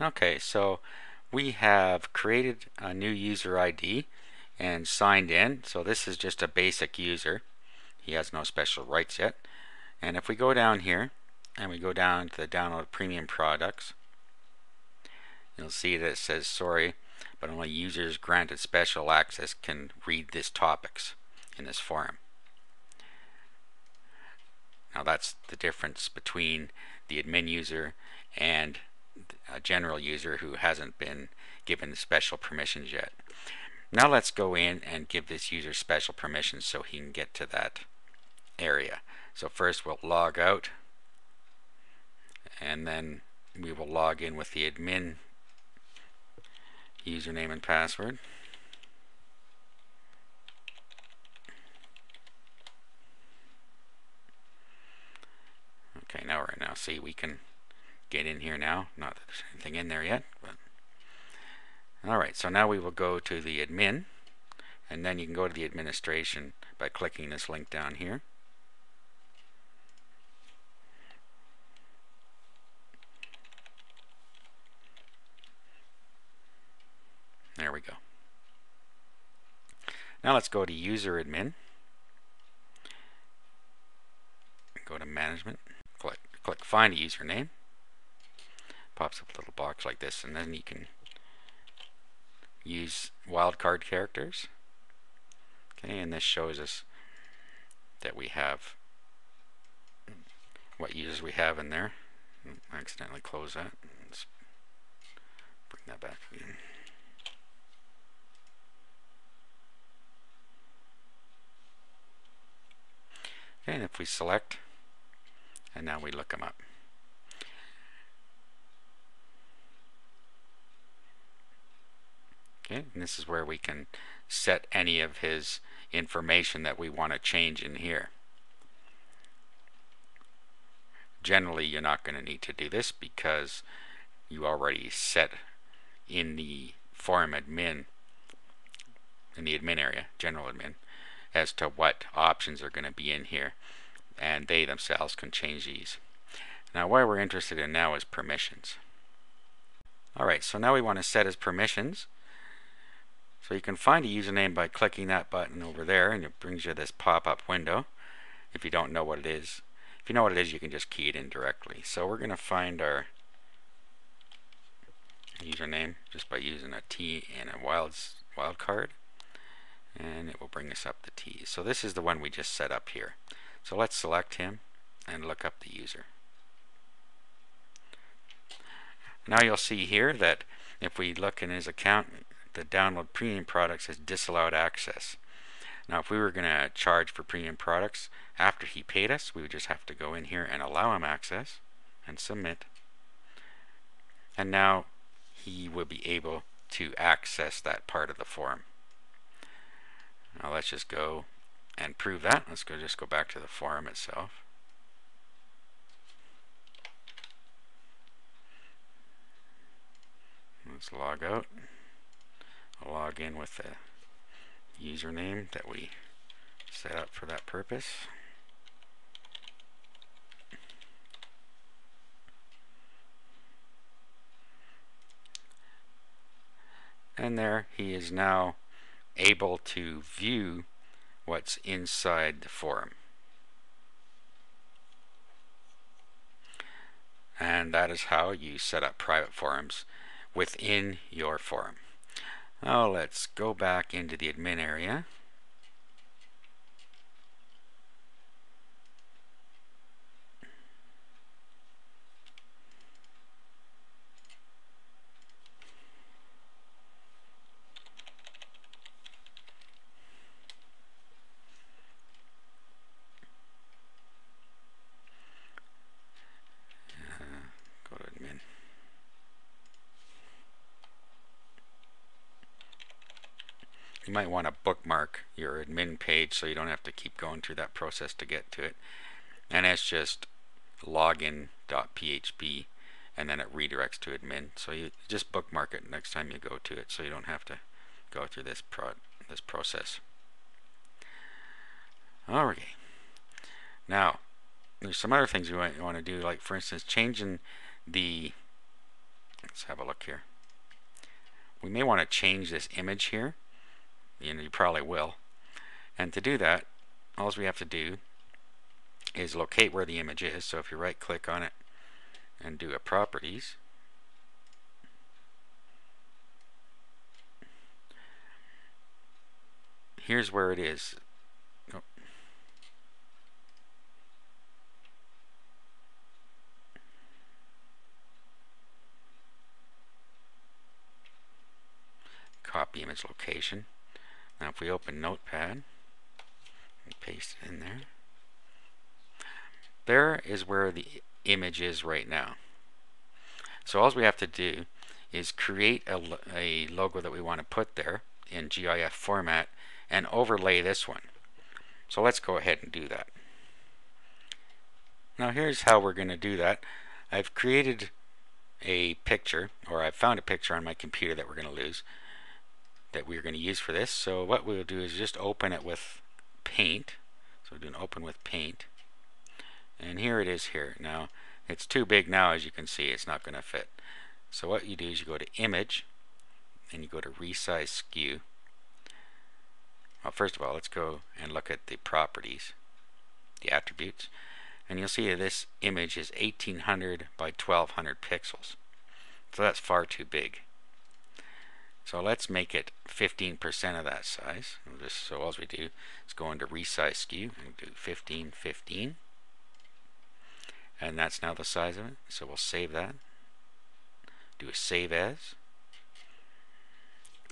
Okay, so we have created a new user ID and signed in. So this is just a basic user. He has no special rights yet. And if we go down here and we go down to the download premium products, you'll see that it says sorry, but only users granted special access can read this topics in this forum. Now that's the difference between the admin user and a general user who hasn't been given special permissions yet. Now let's go in and give this user special permissions so he can get to that area. So first we'll log out, and then we will log in with the admin username and password. Okay, now see we can get in here now. Not that there's anything in there yet, but alright, so now we will go to the admin, and then you can go to the administration by clicking this link down here. There we go. Now let's go to user admin. Go to management. Click find a username. Pops up a little box like this, and then you can use wildcard characters. Okay, and this shows us that we have what users we have in there. I accidentally closed that. Let's bring that back again. Okay, and if we select, and now we look them up. Okay, and this is where we can set any of his information that we want to change in here. Generally, you're not going to need to do this because you already set in the forum admin, in the admin area, general admin, as to what options are going to be in here, and they themselves can change these. Now what we're interested in now is permissions. Alright, so now we want to set his permissions. So you can find a username by clicking that button over there, and it brings you this pop-up window if you don't know what it is. If you know what it is, you can just key it in directly. So we're going to find our username just by using a T and a wildcard, and it will bring us up the T. So this is the one we just set up here. So let's select him and look up the user. Now you'll see here that if we look in his account, the download premium products has disallowed access. Now if we were going to charge for premium products after he paid us, we would just have to go in here and allow him access and submit. And now he will be able to access that part of the forum. Now let's just go and prove that. Let's just go back to the forum itself. Let's log out. I'll log in with the username that we set up for that purpose. And there he is now able to view what's inside the forum. And that is how you set up private forums within your forum. Now let's go back into the admin area. Go to admin. You might want to bookmark your admin page so you don't have to keep going through that process to get to it. And it's just login.php, and then it redirects to admin. So you just bookmark it next time you go to it so you don't have to go through this process. Alright. Now, there's some other things you want to do, like for instance changing the Let's have a look here. We may want to change this image here. You probably will. And to do that, all we have to do is locate where the image is. So if you right click on it and do a properties, here's where it is. Oh. Copy image location. Now if we open Notepad and paste it in there, there is where the image is right now. So all we have to do is create a logo that we want to put there in GIF format and overlay this one. So let's go ahead and do that. Now here's how we're going to do that. I've created a picture, or I've found a picture on my computer that we're going to use for this. So what we'll do is just open it with Paint. So we'll do an open with Paint. And here it is here. Now it's too big now, as you can see. It's not going to fit. So what you do is you go to Image and you go to Resize Skew. Well, first of all, let's go and look at the properties, the attributes, and you'll see that this image is 1800 by 1200 pixels. So that's far too big. So let's make it 15% of that size. So all we do is go into Resize Skew and do 1515. And that's now the size of it. So we'll save that. Do a Save As.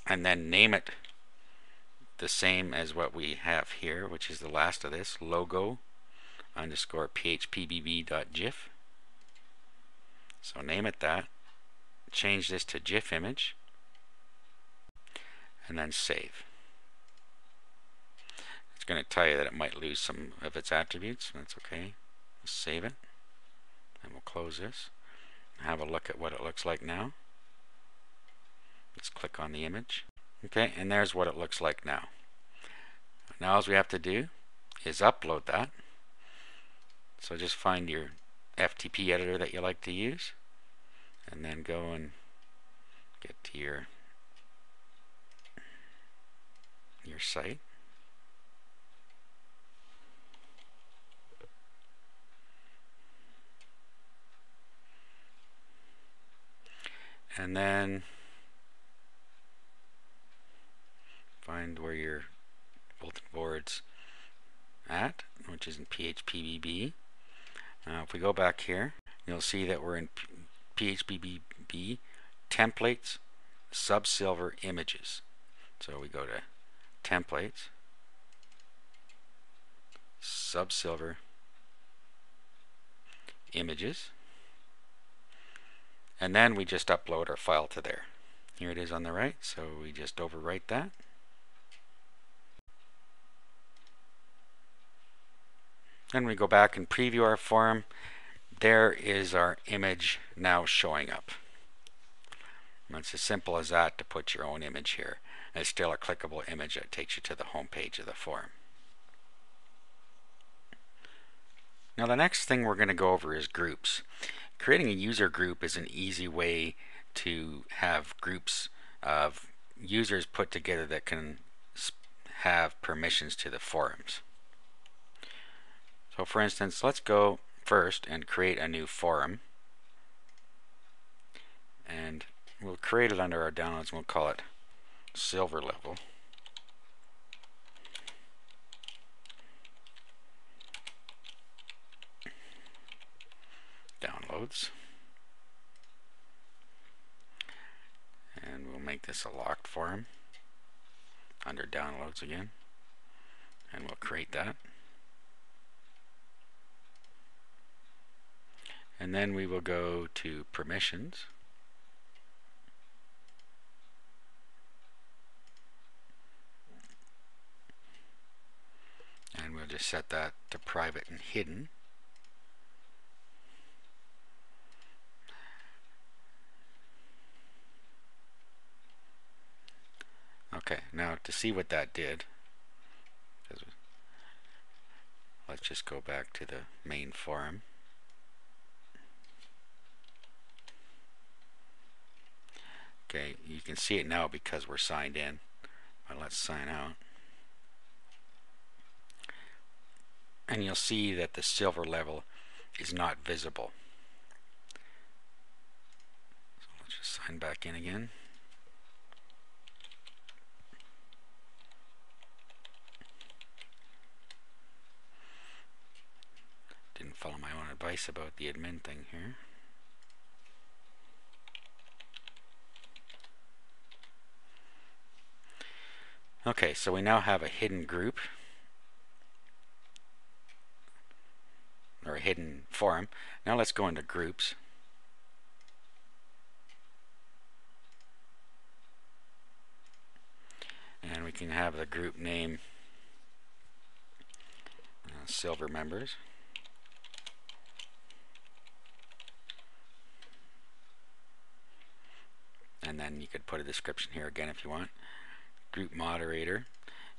And then name it the same as what we have here, which is the last of this, logo underscore phpp.gif. So name it that. Change this to GIF image. And then save. It's going to tell you that it might lose some of its attributes. That's okay. We'll save it. And we'll close this. Have a look at what it looks like now. Let's click on the image. Okay, and there's what it looks like now. Now all we have to do is upload that. So just find your FTP editor that you like to use, and then go and get to your site. And then find where your bulletin board's at, which is in phpp. Now if we go back here, you'll see that we're in phpp templates, sub-silver images. So we go to templates, sub-silver images, and then we just upload our file to there. Here it is on the right, so we just overwrite that. Then we go back and preview our form. There is our image now showing up. And it's as simple as that to put your own image here. And it's still a clickable image that takes you to the home page of the form. Now the next thing we're going to go over is groups. Creating a user group is an easy way to have groups of users put together that can have permissions to the forums. So for instance, let's go first and create a new forum. And we'll create it under our downloads and we'll call it Silver Level. Downloads. And we'll make this a locked forum under downloads again. And we'll create that. And then we will go to permissions. And we'll just set that to private and hidden. Okay, now to see what that did, let's just go back to the main forum. Okay, you can see it now because we're signed in. But let's sign out. And you'll see that the silver level is not visible. So let's just sign back in again. Didn't follow my own advice about the admin thing here. Okay, so we now have a hidden group, or a hidden forum. Now let's go into groups. And we can have the group name Silver Members. And then you could put a description here again if you want. Group moderator.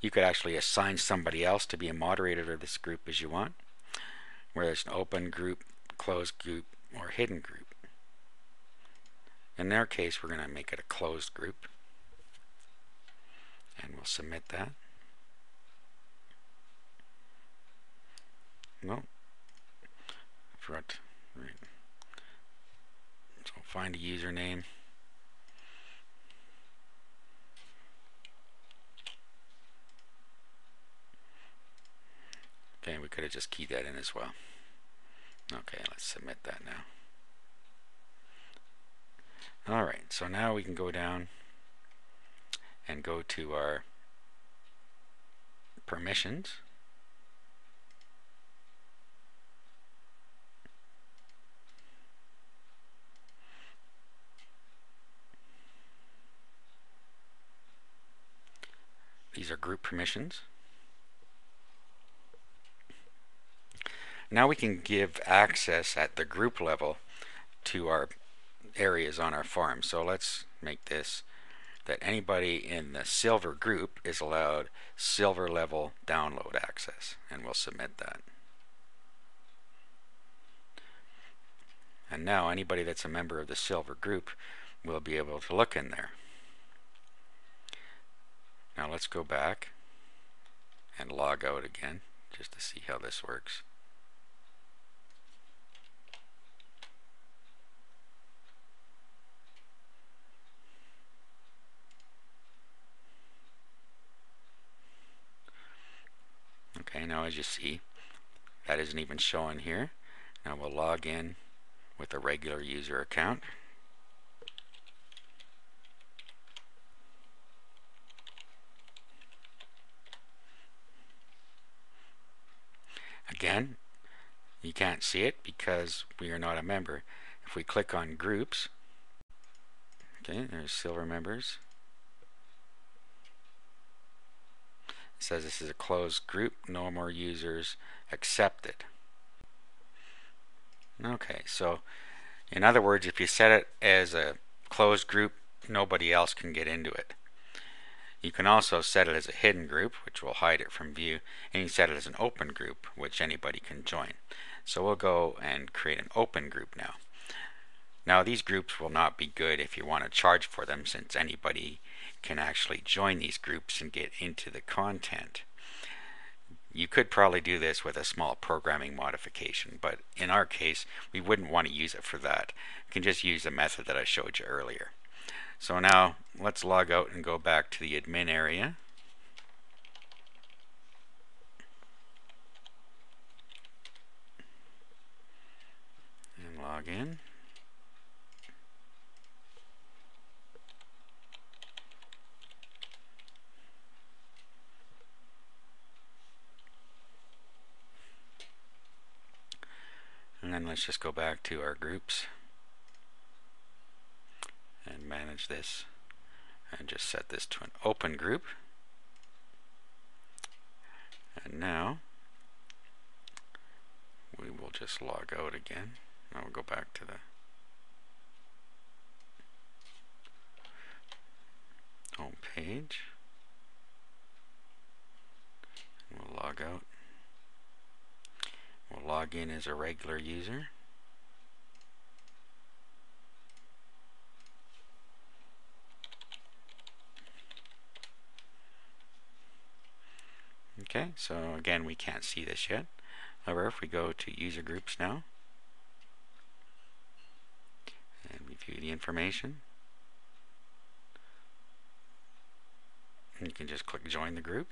You could actually assign somebody else to be a moderator of this group as you want, whether it's an open group, closed group, or hidden group. In their case, we're going to make it a closed group, and we'll submit that. No, forgot. Right. So find a username. Okay, we could have just keyed that in as well. Okay, let's submit that now. Alright, so now we can go down and go to our permissions. These are group permissions. Now we can give access at the group level to our areas on our farm. So let's make this that anybody in the silver group is allowed silver level download access, and we'll submit that. And now anybody that's a member of the silver group will be able to look in there. Now let's go back and log out again just to see how this works. Okay, now as you see, that isn't even showing here. Now we'll log in with a regular user account. Again, you can't see it because we are not a member. If we click on groups, okay, there's silver members. It says this is a closed group, no more users accepted. Okay, so in other words, if you set it as a closed group, nobody else can get into it. You can also set it as a hidden group, which will hide it from view, and you can set it as an open group, which anybody can join. So we'll go and create an open group now. Now these groups will not be good if you want to charge for them, since anybody can actually join these groups and get into the content. You could probably do this with a small programming modification, but in our case we wouldn't want to use it for that. You can just use the method that I showed you earlier. So now let's log out and go back to the admin area. And log in. And then let's just go back to our groups and manage this and just set this to an open group. And now we will just log out again. Now we'll go back to the home page. We'll log out. We'll log in as a regular user. Okay, so again, we can't see this yet. However, if we go to user groups now and we view the information, you can just click join the group.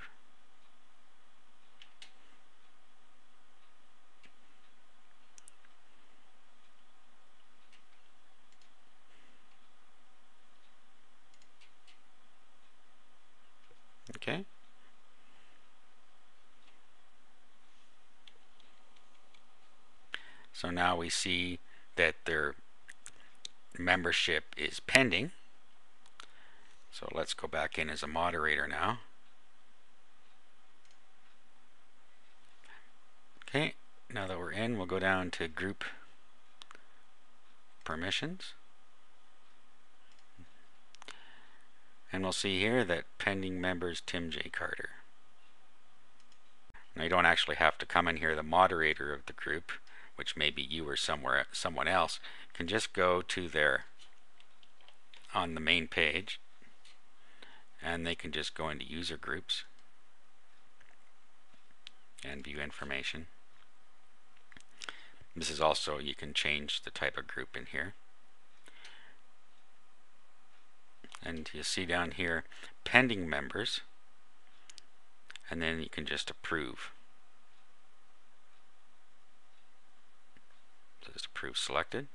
Okay. So now we see that their membership is pending. So let's go back in as a moderator now. Okay, now that we're in, we'll go down to group permissions. And we'll see here that pending members Tim J. Carter. Now you don't actually have to come in here. The moderator of the group, which may be you or someone else, can just go to their on the main page, and they can just go into user groups and view information. This is also, you can change the type of group in here. And you see down here pending members, and then you can just approve. So just approve selected.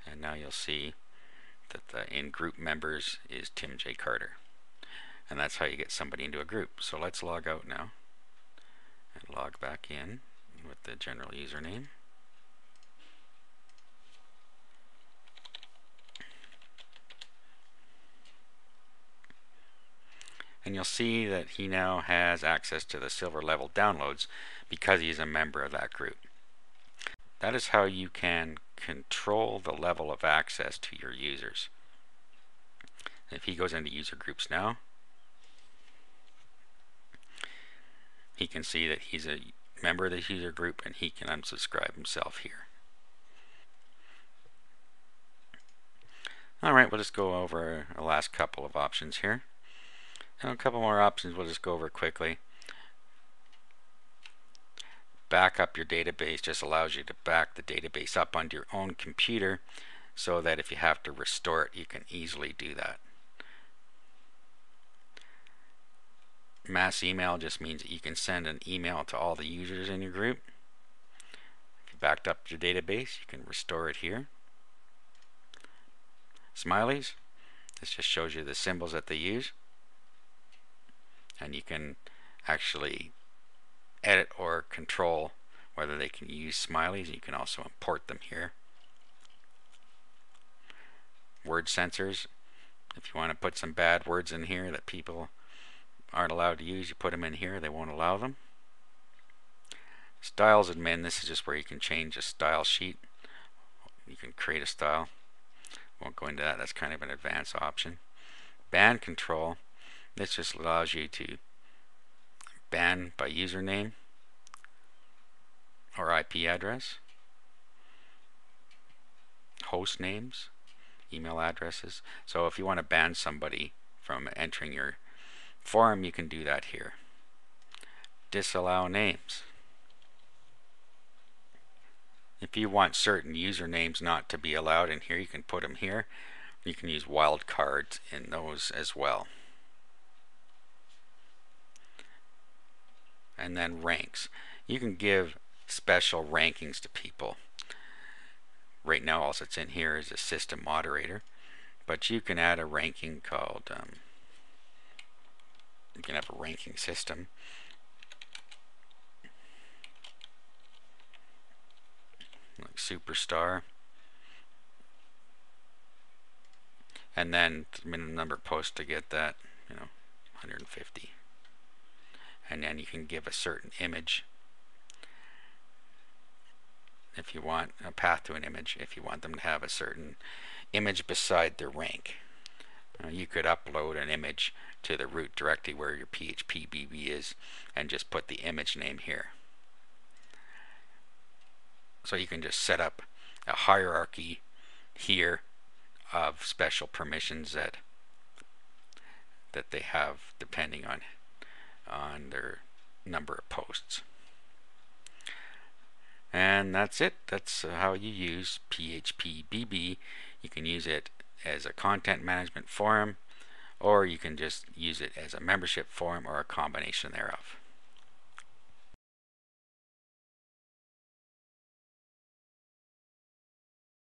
And now you'll see that the in group members is Tim J. Carter. And that's how you get somebody into a group. So let's log out now and log back in with the general username. And you'll see that he now has access to the silver level downloads because he's a member of that group. That is how you can control the level of access to your users. If he goes into user groups now, he can see that he's a member of the user group and he can unsubscribe himself here. Alright, we'll just go over the last couple of options here. And a couple more options we'll just go over quickly. Back up your database just allows you to back the database up onto your own computer so that if you have to restore it, you can easily do that. Mass email just means that you can send an email to all the users in your group. If you backed up your database, you can restore it here. Smileys, this just shows you the symbols that they use. And you can actually edit or control whether they can use smileys. You can also import them here. Word censors, if you want to put some bad words in here that people aren't allowed to use, you put them in here, they won't allow them. Styles admin, this is just where you can change a style sheet. You can create a style. Won't go into that, that's kind of an advanced option. Ban control, this just allows you to ban by username or IP address, host names, email addresses. So if you want to ban somebody from entering your forum, you can do that here. Disallow names. If you want certain usernames not to be allowed in here, you can put them here. You can use wildcards in those as well. And then ranks. You can give special rankings to people. Right now all that's in here is a system moderator, but you can add a ranking called you can have a ranking system. Like superstar, and then the minimum number of posts to get that, 150. And then you can give a certain image if you want a path to an image, if you want them to have a certain image beside their rank. You could upload an image to the root directly where your phpp is and just put the image name here. So you can just set up a hierarchy here of special permissions that that they have depending on their number of posts. And that's it. That's how you use phpp. You can use it as a content management forum, or you can just use it as a membership forum, or a combination thereof.